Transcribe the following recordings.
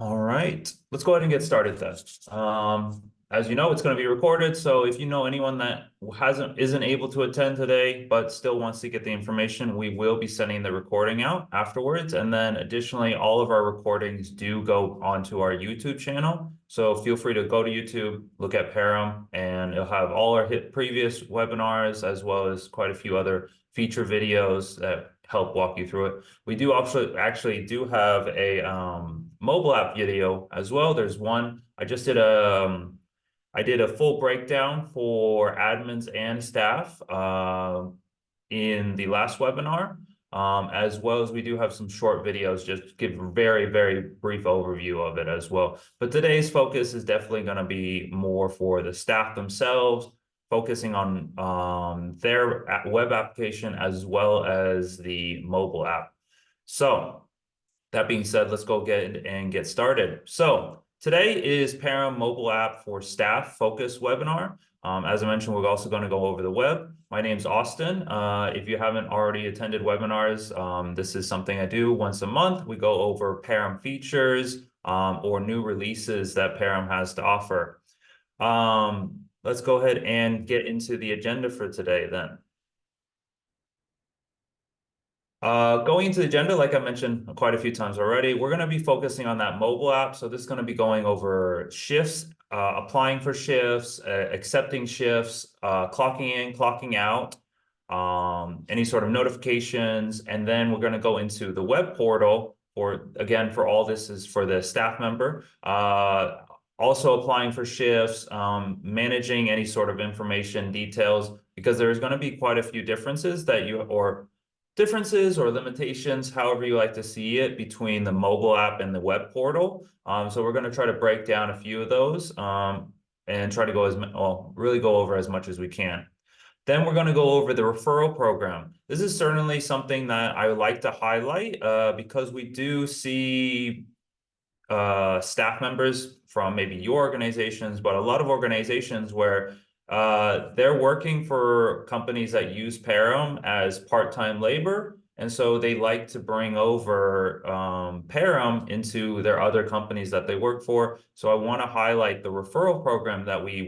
All right, let's go ahead and get started then. As you know, it's going to be recorded. So if you know anyone that isn't able to attend today, but still wants to get the information, we will be sending the recording out afterwards. And then additionally, all of our recordings do go onto our YouTube channel. So feel free to go to YouTube, look at PARiM, and it'll have all our previous webinars, as well as quite a few other feature videos that help walk you through it. We do also actually do have a mobile app video as well. There's one I just did I did a full breakdown for admins and staff in the last webinar, as well as we do have some short videos, just give a very, very brief overview of it as well. But today's focus is definitely going to be more for the staff themselves, focusing on their web application as well as the mobile app. So that being said, let's go get started. So today is PARiM mobile app for staff focus webinar. As I mentioned, we're also going to go over the web. My name's Austin. If you haven't already attended webinars, this is something I do once a month. We go over PARiM features or new releases that PARiM has to offer. Let's go ahead and get into the agenda for today then. Going into the agenda, like I mentioned quite a few times already, we're going to be focusing on that mobile app. So this is going to be going over shifts, applying for shifts, accepting shifts, clocking in, clocking out, any sort of notifications. And then we're going to go into the web portal, or again, for all this is for the staff member. Also applying for shifts, managing any sort of information details, because there's going to be quite a few differences or limitations, however you like to see it, between the mobile app and the web portal. So we're going to try to break down a few of those and try to really go over as much as we can. Then we're going to go over the referral program. This is certainly something that I would like to highlight because we do see staff members from maybe your organizations, but a lot of organizations where they're working for companies that use PARiM as part-time labor. And so they like to bring over PARiM into their other companies that they work for. So I want to highlight the referral program that we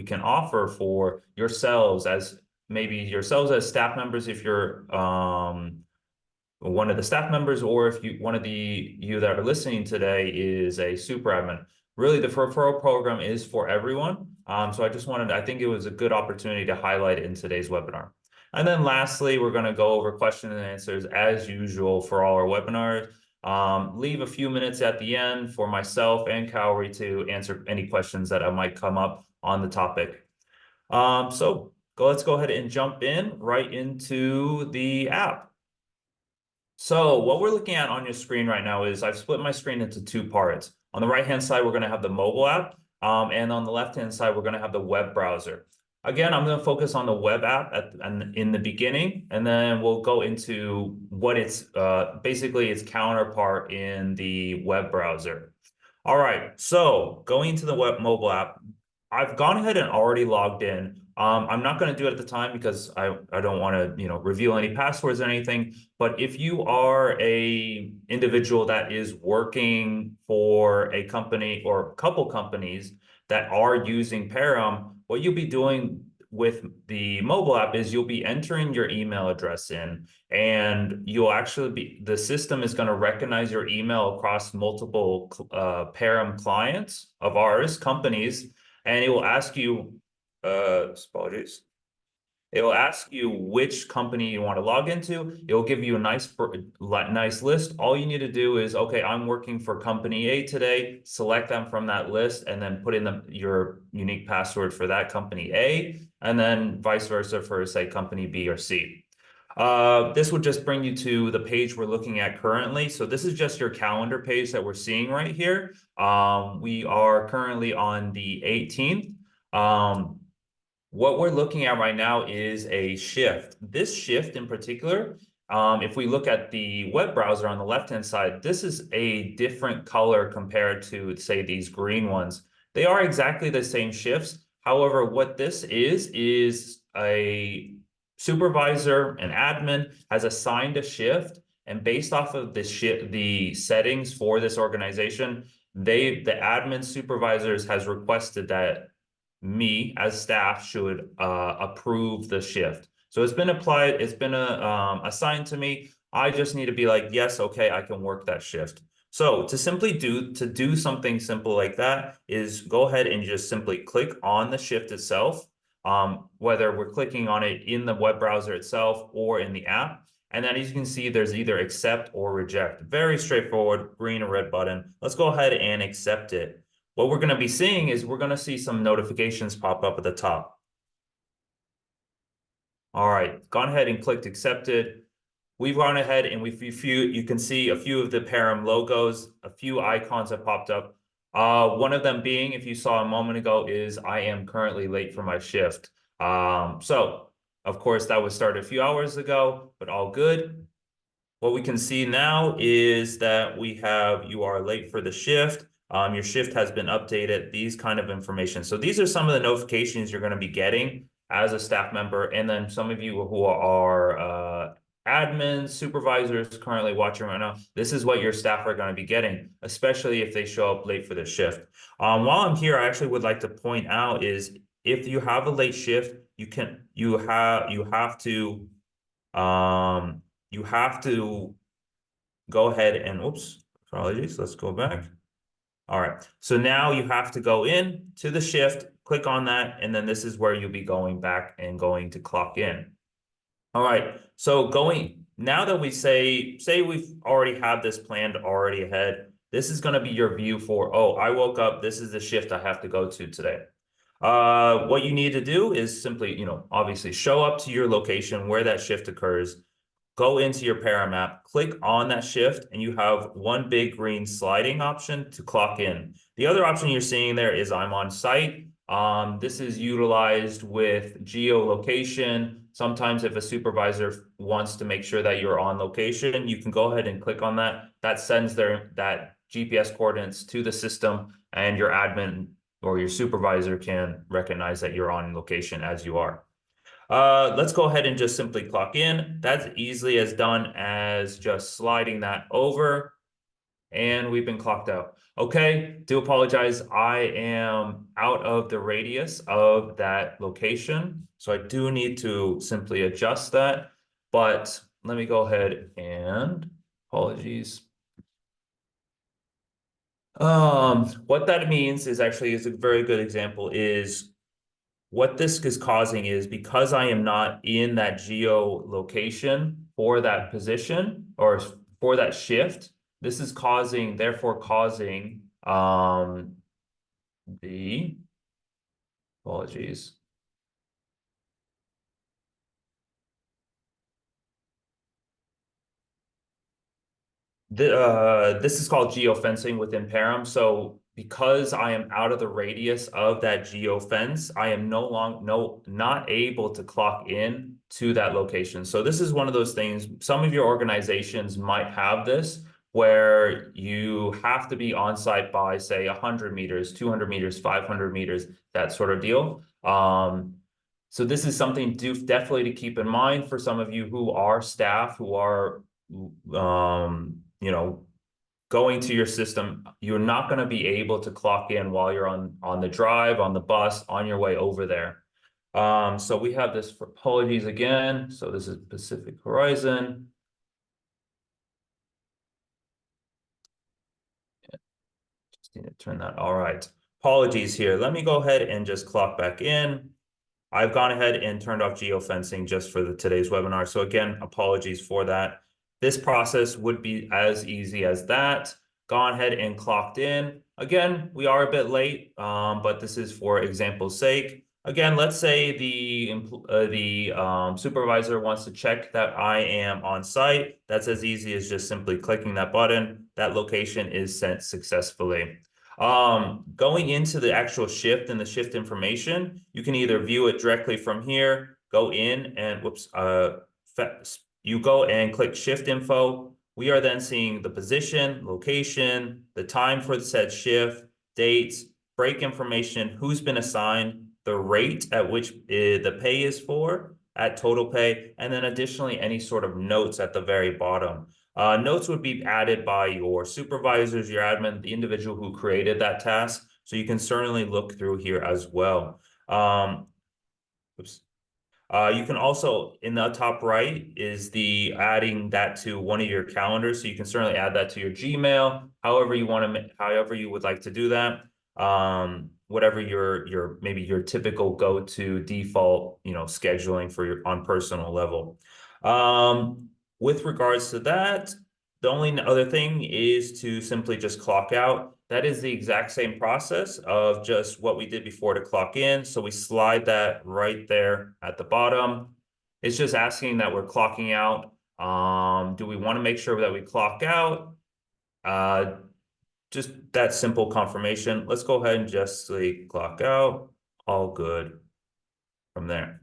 can offer for yourselves as staff members if you're one of the staff members, or if one of you that are listening today is a super admin. Really, the referral program is for everyone. So I think it was a good opportunity to highlight it in today's webinar. And then lastly, we're going to go over questions and answers as usual for all our webinars. Leave a few minutes at the end for myself and Cowrie to answer any questions that might come up on the topic. Let's go ahead and jump right into the app. So what we're looking at on your screen right now is I've split my screen into two parts. On the right-hand side, we're going to have the mobile app. And on the left-hand side, we're going to have the web browser. Again, I'm going to focus on the web app in the beginning, and then we'll go into what it's basically its counterpart in the web browser. All right, so going into the mobile app, I've gone ahead and already logged in. I'm not going to do it at the time because I don't want to reveal any passwords or anything. But if you are a individual that is working for a company or a couple companies that are using PARiM, what you'll be doing with the mobile app is you'll be entering your email address in, and the system is going to recognize your email across multiple PARiM clients of ours, companies, and it will ask you, apologies. It will ask you which company you want to log into. It will give you a nice list. All you need to do is, okay, I'm working for company A today, select them from that list, and then put in your unique password for that company A, and then vice versa for, say, company B or C. This would just bring you to the page we're looking at currently. So this is just your calendar page that we're seeing right here. We are currently on the 18th. What we're looking at right now is a shift. This shift in particular, if we look at the web browser on the left-hand side, this is a different color compared to, say, these green ones. They are exactly the same shifts. However, what this is a supervisor, an admin, has assigned a shift, and based off of the settings for this organization, the admin supervisors has requested that me as staff should approve the shift. So it's been applied, it's been assigned to me. I just need to be like, yes, okay, I can work that shift. So to do something simple like that is go ahead and just simply click on the shift itself, whether we're clicking on it in the web browser itself or in the app. And then as you can see, there's either accept or reject. Very straightforward, green or red button. Let's go ahead and accept it. What we're going to be seeing is we're going to see some notifications pop up at the top. All right, gone ahead and clicked accepted. We've gone ahead and you can see a few of the PARiM logos, a few icons have popped up. One of them being, if you saw a moment ago, is I am currently late for my shift. So of course that was started a few hours ago, but all good. What we can see now is that you are late for the shift. Your shift has been updated, these kind of information. So these are some of the notifications you're going to be getting as a staff member. And then some of you who are admins, supervisors currently watching right now, this is what your staff are going to be getting, especially if they show up late for the shift. While I'm here, I actually would like to point out is if you have a late shift, you have to go ahead and, oops, apologies, let's go back. All right, so now you have to go in to the shift, click on that, and then this is where you'll be going back and going to clock in. All right, so now that we say we've already have this planned already ahead, this is gonna be your view for, oh, I woke up, this is the shift I have to go to today. What you need to do is simply, obviously show up to your location where that shift occurs, go into your PARiM app, click on that shift, and you have one big green sliding option to clock in. The other option you're seeing there is I'm on site. This is utilized with geolocation. Sometimes if a supervisor wants to make sure that you're on location, you can go ahead and click on that. That sends that GPS coordinates to the system, and your admin or your supervisor can recognize that you're on location as you are. Let's go ahead and just simply clock in. That's easily as done as just sliding that over, and we've been clocked out. Okay, do apologize. I am out of the radius of that location, so I do need to simply adjust that. But let me go ahead and apologies. What that means is a very good example is what this is causing is because I am not in that geolocation for that position or for that shift, this is therefore causing the apologies. This is called geofencing within PARiM. So because I am out of the radius of that geofence, I am not able to clock in to that location. So this is one of those things, some of your organizations might have this where you have to be on site by say 100 meters, 200 meters, 500 meters, that sort of deal. So this is something definitely to keep in mind for some of you who are staff, who are going to your system. You're not going to be able to clock in while you're on the drive, on the bus, on your way over there. So we have this for apologies again. So this is Pacific Horizon. Just need to turn that. All right. Apologies here. Let me go ahead and just clock back in. I've gone ahead and turned off geofencing just for today's webinar. So again, apologies for that. This process would be as easy as that. Gone ahead and clocked in. Again, we are a bit late, but this is for example's sake. Again, let's say the supervisor wants to check that I am on site. That's as easy as just simply clicking that button. That location is sent successfully. Going into the actual shift and the shift information, you can either view it directly from here, go in and you go and click shift info. We are then seeing the position, location, the time for the said shift, dates, break information, who's been assigned, the rate at which the pay is for at total pay, and then additionally any sort of notes at the very bottom. Notes would be added by your supervisors, your admin, the individual who created that task. So you can certainly look through here as well. Oops. You can also, in the top right, is the adding that to one of your calendars. So you can certainly add that to your Gmail, however you want to, however you would like to do that. Whatever your maybe your typical go-to default, scheduling for your on personal level. With regards to that, the only other thing is to simply just clock out. That is the exact same process of just what we did before to clock in. So we slide that right there at the bottom. It's just asking that we're clocking out. Do we want to make sure that we clock out? Just that simple confirmation. Let's go ahead and just say clock out. All good from there.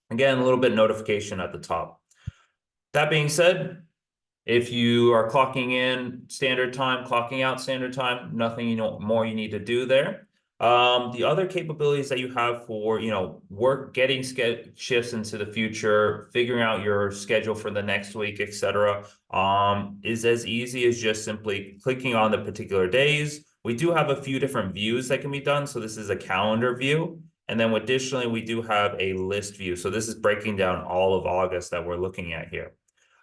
Again, a little bit notification at the top. That being said, if you are clocking in standard time, clocking out standard time, nothing more you need to do there. The other capabilities that you have for getting shifts into the future, figuring out your schedule for the next week, etc., is as easy as just simply clicking on the particular days. We do have a few different views that can be done. So this is a calendar view. And then additionally, we do have a list view. So this is breaking down all of August that we're looking at here.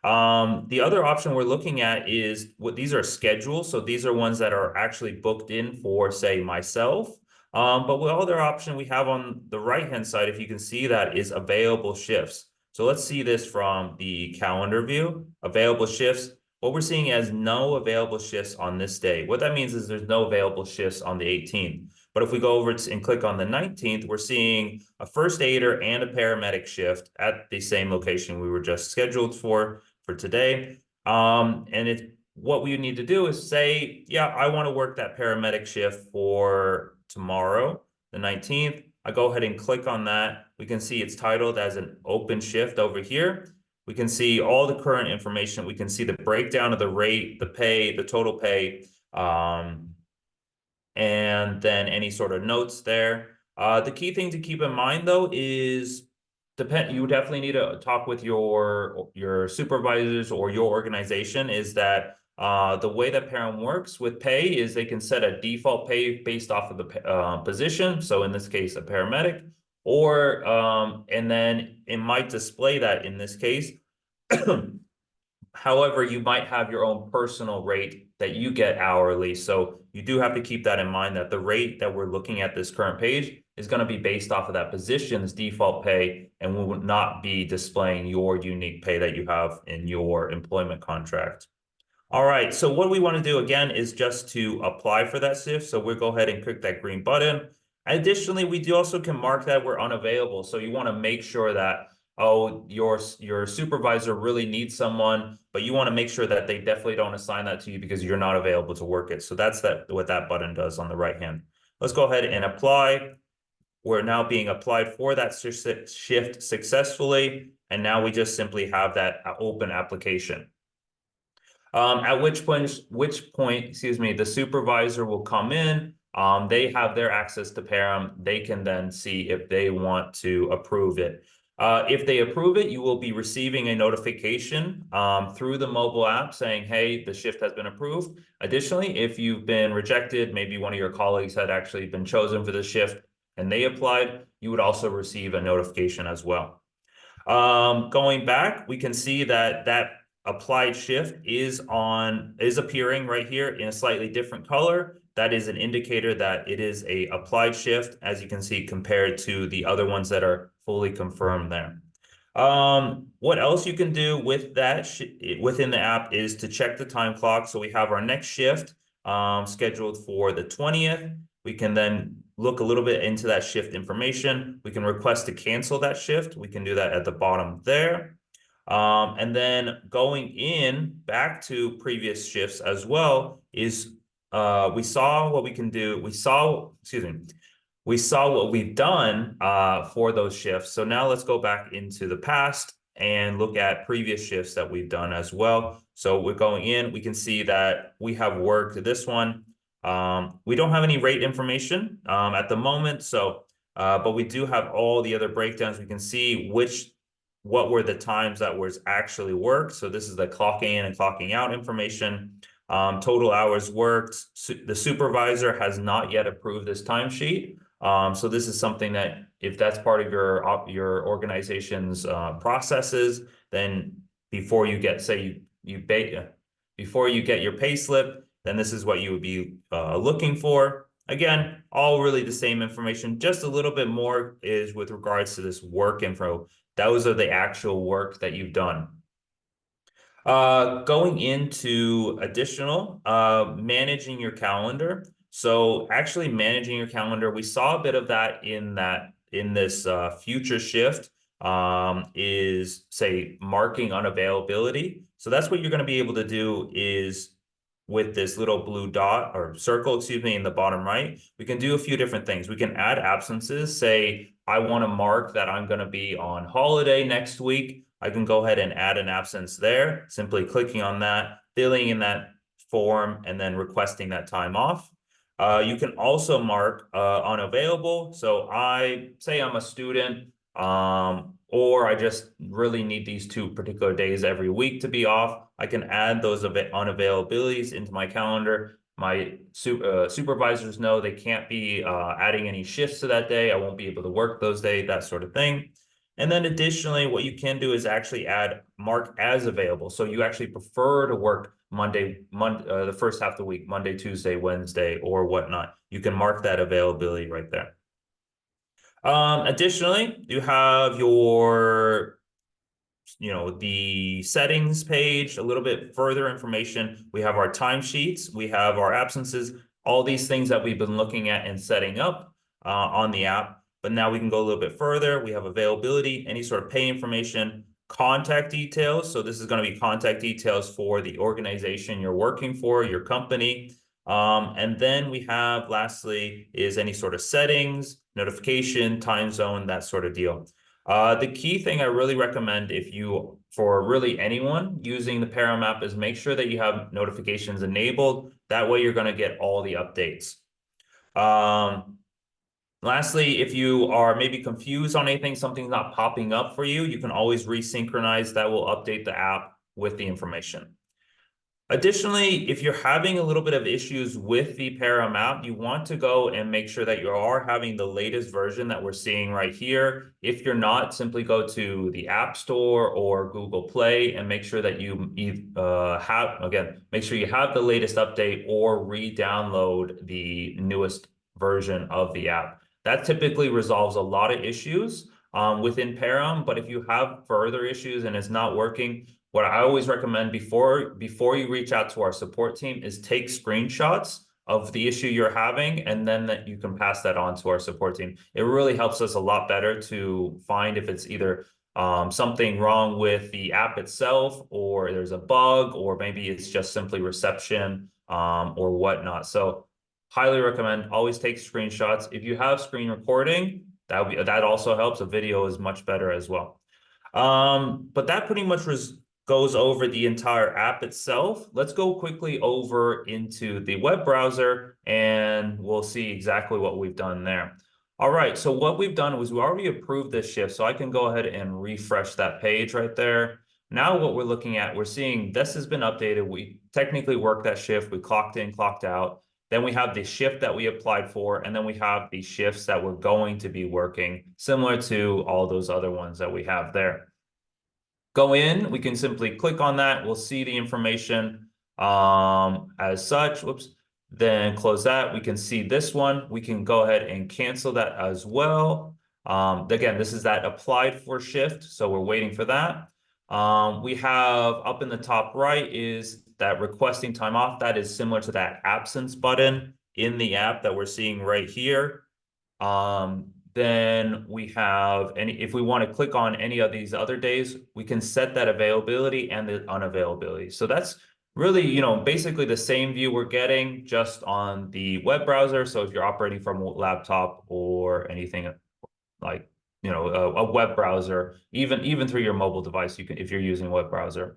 The other option we're looking at is these are schedules. So these are ones that are actually booked in for, say, myself. But the other option we have on the right-hand side, if you can see that, is available shifts. So let's see this from the calendar view. Available shifts. What we're seeing as no available shifts on this day. What that means is there's no available shifts on the 18th. But if we go over and click on the 19th, we're seeing a first aider and a paramedic shift at the same location we were just scheduled for today. And what we need to do is say, yeah, I want to work that paramedic shift for tomorrow, the 19th. I go ahead and click on that. We can see it's titled as an open shift over here. We can see all the current information. We can see the breakdown of the rate, the pay, the total pay, and then any sort of notes there. The key thing to keep in mind, though, is you definitely need to talk with your supervisors or your organization, is that the way that PARiM works with pay is they can set a default pay based off of the position. So in this case, a paramedic, or and then it might display that in this case. However, you might have your own personal rate that you get hourly. So you do have to keep that in mind, that the rate that we're looking at this current page is going to be based off of that position's default pay, and will not be displaying your unique pay that you have in your employment contract. All right, so what we want to do again is just to apply for that shift. So we'll go ahead and click that green button. Additionally, we also can mark that we're unavailable. So you want to make sure that, oh, your supervisor really needs someone, but you want to make sure that they definitely don't assign that to you because you're not available to work it. So that's what that button does on the right hand. Let's go ahead and apply. We're now being applied for that shift successfully. And now we just simply have that open application. At which point, excuse me, the supervisor will come in. They have their access to PARiM. They can then see if they want to approve it. If they approve it, you will be receiving a notification through the mobile app saying, hey, the shift has been approved. Additionally, if you've been rejected, maybe one of your colleagues had actually been chosen for the shift and they applied, you would also receive a notification as well. Going back, we can see that applied shift is appearing right here in a slightly different color. That is an indicator that it is a applied shift, as you can see, compared to the other ones that are fully confirmed there. What else you can do with that within the app is to check the time clock. So we have our next shift scheduled for the 20th. We can then look a little bit into that shift information. We can request to cancel that shift. We can do that at the bottom there. And then going in back to previous shifts as well is we saw what we can do. We saw what we've done for those shifts. So now let's go back into the past and look at previous shifts that we've done as well. So we're going in, we can see that we have worked this one. We don't have any rate information at the moment. So, but we do have all the other breakdowns. We can see which what were the times that was actually worked. So this is the clocking in and clocking out information. Total hours worked. The supervisor has not yet approved this timesheet. So this is something that if that's part of your organization's processes, then before you get, say before you get your pay slip, then this is what you would be looking for. Again, all really the same information. Just a little bit more is with regards to this work info. Those are the actual work that you've done. Going into additional, managing your calendar. So actually managing your calendar, we saw a bit of that in this future shift, is say marking unavailability. So that's what you're going to be able to do is with this little blue dot or circle, excuse me, in the bottom right, we can do a few different things. We can add absences. Say, I want to mark that I'm going to be on holiday next week. I can go ahead and add an absence there, simply clicking on that, filling in that form, and then requesting that time off. You can also mark unavailable. So I say I'm a student, or I just really need these 2 particular days every week to be off. I can add those unavailabilities into my calendar. My supervisors know they can't be adding any shifts to that day. I won't be able to work those days, that sort of thing. And then additionally, what you can do is actually add mark as available. So you actually prefer to work the first half of the week, Monday, Tuesday, Wednesday, or whatnot. You can mark that availability right there. Additionally, you have the settings page, a little bit further information. We have our timesheets, we have our absences, all these things that we've been looking at and setting up on the app. But now we can go a little bit further. We have availability, any sort of pay information, contact details. So this is going to be contact details for the organization you're working for, your company. And then we have, lastly, is any sort of settings, notification, time zone, that sort of deal. The key thing I really recommend for really anyone using the PARiM app is make sure that you have notifications enabled. That way you're going to get all the updates. Lastly, if you are maybe confused on anything, something's not popping up for you, you can always resynchronize. That will update the app with the information. Additionally, if you're having a little bit of issues with the PARiM app, you want to go and make sure that you are having the latest version that we're seeing right here. If you're not, simply go to the App Store or Google Play and make sure that you make sure you have the latest update or re-download the newest version of the app. That typically resolves a lot of issues within PARiM, but if you have further issues and it's not working, what I always recommend before you reach out to our support team is take screenshots of the issue you're having, and then that you can pass that on to our support team. It really helps us a lot better to find if it's either something wrong with the app itself, or there's a bug, or maybe it's just simply reception or whatnot. So highly recommend always take screenshots. If you have screen recording, that also helps. A video is much better as well. But that pretty much goes over the entire app itself. Let's go quickly over into the web browser and we'll see exactly what we've done there. All right, so what we've done was we already approved this shift, so I can go ahead and refresh that page right there. Now what we're looking at, we're seeing this has been updated. We technically worked that shift. We clocked in, clocked out. Then we have the shift that we applied for, and then we have the shifts that we're going to be working, similar to all those other ones that we have there. Go in, we can simply click on that. We'll see the information as such. Whoops. Then close that. We can see this one. We can go ahead and cancel that as well. Again, this is that applied for shift, so we're waiting for that. We have up in the top right is that requesting time off. That is similar to that absence button in the app that we're seeing right here. Then we have if we want to click on any of these other days, we can set that availability and the unavailability. So that's really, basically the same view we're getting just on the web browser. So if you're operating from a laptop or anything like, a web browser, even through your mobile device, if you're using a web browser.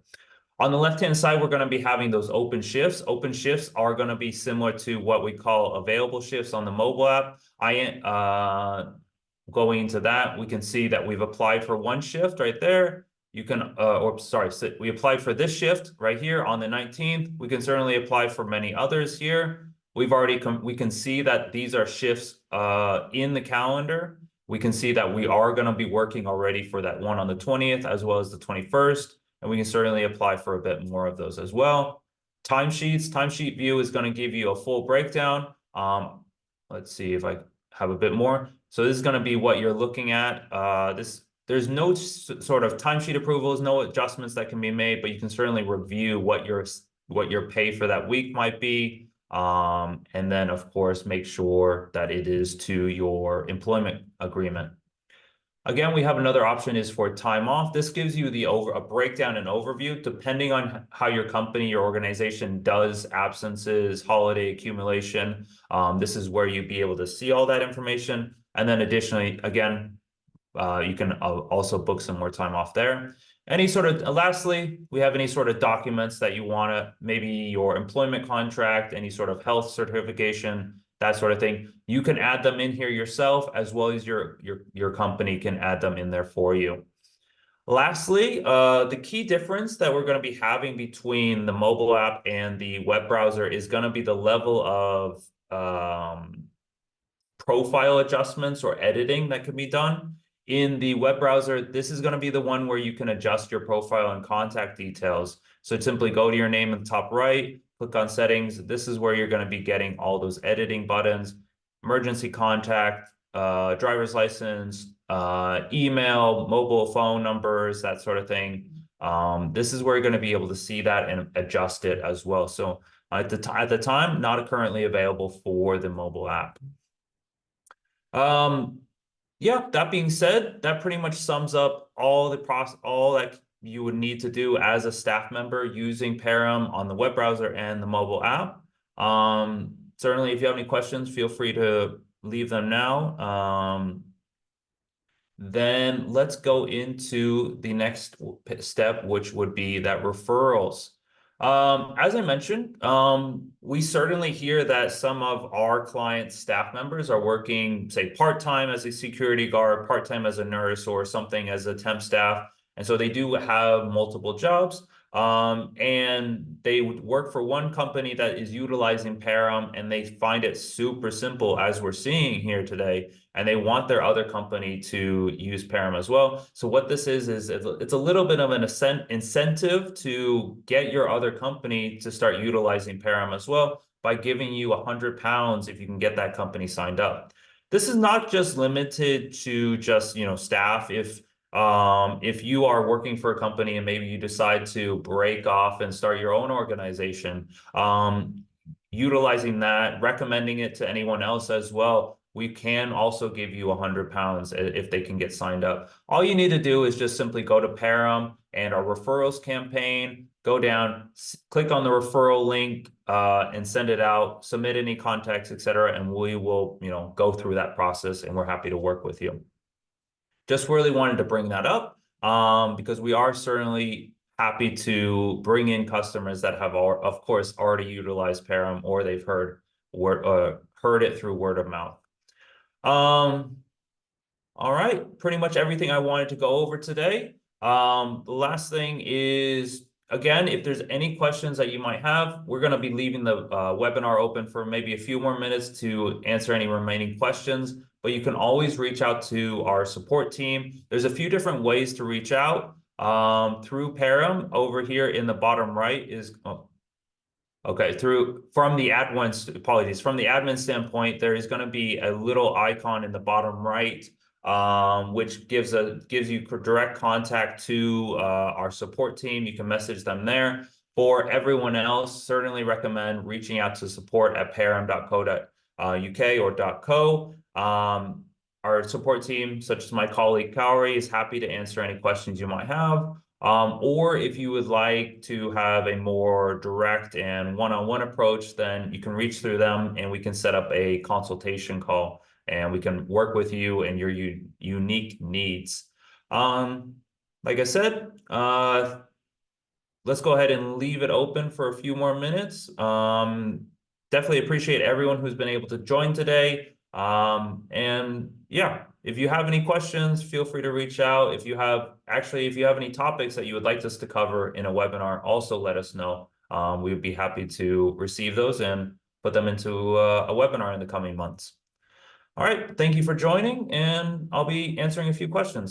On the left-hand side, we're going to be having those open shifts. Open shifts are going to be similar to what we call available shifts on the mobile app. going into that, we can see that we've applied for one shift right there. You can, or sorry, so we applied for this shift right here on the 19th. We can certainly apply for many others here. We've already we can see that these are shifts in the calendar. We can see that we are going to be working already for that one on the 20th as well as the 21st. And we can certainly apply for a bit more of those as well. Timesheet view is going to give you a full breakdown. Let's see if I have a bit more. So this is going to be what you're looking at. There's no sort of timesheet approvals, no adjustments that can be made, but you can certainly review what your pay for that week might be. And then of course, make sure that it is to your employment agreement. Again, we have another option is for time off. This gives you a breakdown and overview depending on how your company, your organization does absences, holiday accumulation. This is where you'd be able to see all that information. And then additionally, again, you can also book some more time off there. Lastly, we have any sort of documents that you want to, maybe your employment contract, any sort of health certification, that sort of thing. You can add them in here yourself, as well as your company can add them in there for you. Lastly, the key difference that we're going to be having between the mobile app and the web browser is going to be the level of profile adjustments or editing that can be done. In the web browser, this is going to be the one where you can adjust your profile and contact details. So simply go to your name in the top right, click on settings. This is where you're going to be getting all those editing buttons, emergency contact, driver's license, email, mobile phone numbers, that sort of thing. This is where you're going to be able to see that and adjust it as well. So at the time, not currently available for the mobile app. Yeah, that being said, that pretty much sums up all that you would need to do as a staff member using PARiM on the web browser and the mobile app. Certainly, if you have any questions, feel free to leave them now. Then let's go into the next step, which would be that referrals. As I mentioned, we certainly hear that some of our clients' staff members are working, say, part-time as a security guard, part-time as a nurse, or something as a temp staff. And so they do have multiple jobs. And they would work for one company that is utilizing PARiM, and they find it super simple, as we're seeing here today, and they want their other company to use PARiM as well. So what this is it's a little bit of an incentive to get your other company to start utilizing PARiM as well by giving you £100 if you can get that company signed up. This is not just limited to just, staff. If you are working for a company and maybe you decide to break off and start your own organization, utilizing that, recommending it to anyone else as well, we can also give you £100 if they can get signed up. All you need to do is just simply go to PARiM and our referrals campaign, go down, click on the referral link, and send it out, submit any contacts, etc., and we will, go through that process, and we're happy to work with you. Just really wanted to bring that up because we are certainly happy to bring in customers that have, of course, already utilized PARiM, or they've heard it through word of mouth. All right, pretty much everything I wanted to go over today. The last thing is, again, if there's any questions that you might have, we're going to be leaving the webinar open for maybe a few more minutes to answer any remaining questions. But you can always reach out to our support team. There's a few different ways to reach out through PARiM. Over here in the bottom right is, okay, from the admin standpoint, there is going to be a little icon in the bottom right, which gives you direct contact to our support team. You can message them there. For everyone else, certainly recommend reaching out to support@parim.co.uk or .co. Our support team, such as my colleague Kaori, is happy to answer any questions you might have. Or if you would like to have a more direct and one-on-one approach, then you can reach through them and we can set up a consultation call and we can work with you and your unique needs. Like I said, let's go ahead and leave it open for a few more minutes. Definitely appreciate everyone who's been able to join today. And yeah, if you have any questions, feel free to reach out. If you have any topics that you would like us to cover in a webinar, also let us know. We would be happy to receive those and put them into a webinar in the coming months. All right, thank you for joining, and I'll be answering a few questions.